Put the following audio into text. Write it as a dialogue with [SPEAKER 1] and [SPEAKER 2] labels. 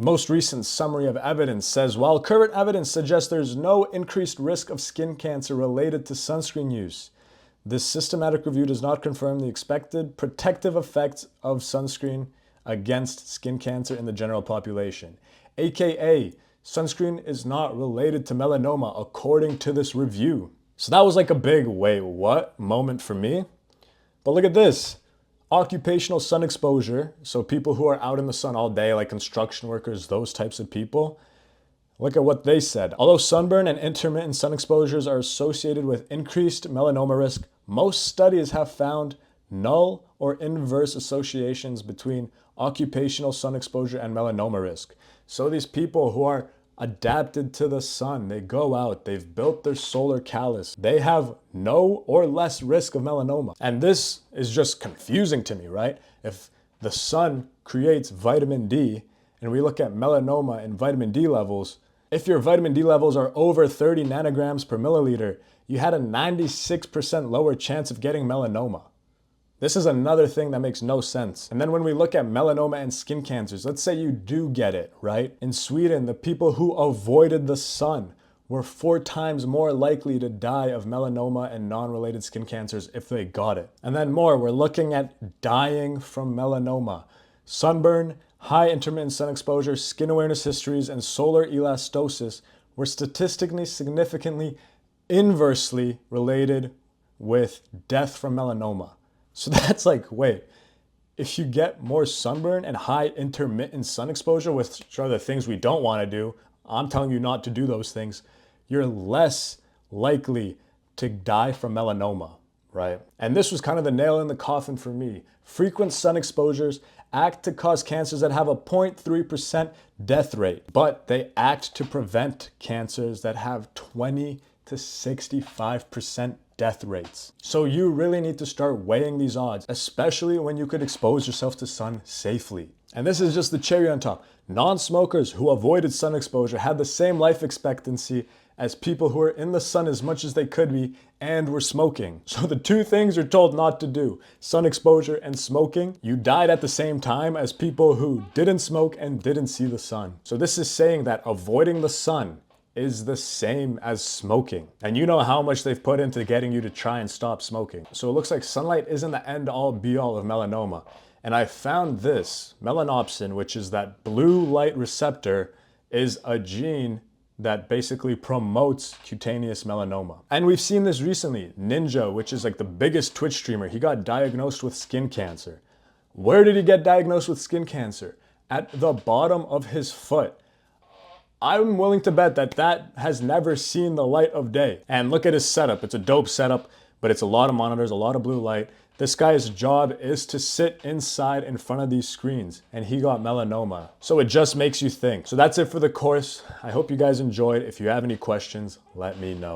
[SPEAKER 1] most recent summary of evidence says, while current evidence suggests there's no increased risk of skin cancer related to sunscreen use, this systematic review does not confirm the expected protective effects of sunscreen against skin cancer in the general population. AKA, sunscreen is not related to melanoma according to this review. So that was like a big wait, what moment for me. But look at this. Occupational sun exposure, so people who are out in the sun all day, like construction workers, those types of people. Look at what they said. Although sunburn and intermittent sun exposures are associated with increased melanoma risk, most studies have found null or inverse associations between occupational sun exposure and melanoma risk. So these people who are adapted to the sun, they go out, they've built their solar callus, they have no or less risk of melanoma. And this is just confusing to me, right? If the sun creates vitamin D and we look at melanoma and vitamin D levels, if your vitamin D levels are over 30 nanograms per milliliter, you had a 96% lower chance of getting melanoma. This is another thing that makes no sense. And then when we look at melanoma and skin cancers, let's say you do get it, right? In Sweden, the people who avoided the sun were 4 times more likely to die of melanoma and non-related skin cancers if they got it. And then more, we're looking at dying from melanoma. Sunburn, high intermittent sun exposure, skin awareness histories, and solar elastosis were statistically significantly inversely related with death from melanoma. So that's like, wait, if you get more sunburn and high intermittent sun exposure, which are the things we don't want to do, I'm telling you not to do those things, you're less likely to die from melanoma, right? And this was kind of the nail in the coffin for me. Frequent sun exposures act to cause cancers that have a 0.3% death rate, but they act to prevent cancers that have 20 to 65% death rates. So you really need to start weighing these odds, especially when you could expose yourself to sun safely. And this is just the cherry on top. Non-smokers who avoided sun exposure had the same life expectancy as people who were in the sun as much as they could be and were smoking. So the two things you're told not to do, sun exposure and smoking, you died at the same time as people who didn't smoke and didn't see the sun. So this is saying that avoiding the sun is the same as smoking. And you know how much they've put into getting you to try and stop smoking. So it looks like sunlight isn't the end all be all of melanoma. And I found this, melanopsin, which is that blue light receptor, is a gene that basically promotes cutaneous melanoma. And we've seen this recently. Ninja, which is like the biggest Twitch streamer, he got diagnosed with skin cancer. Where did he get diagnosed with skin cancer? At the bottom of his foot. I'm willing to bet that that has never seen the light of day. And look at his setup. It's a dope setup, but it's a lot of monitors, a lot of blue light. This guy's job is to sit inside in front of these screens, and he got melanoma. So it just makes you think. So that's it for the course. I hope you guys enjoyed. If you have any questions, let me know.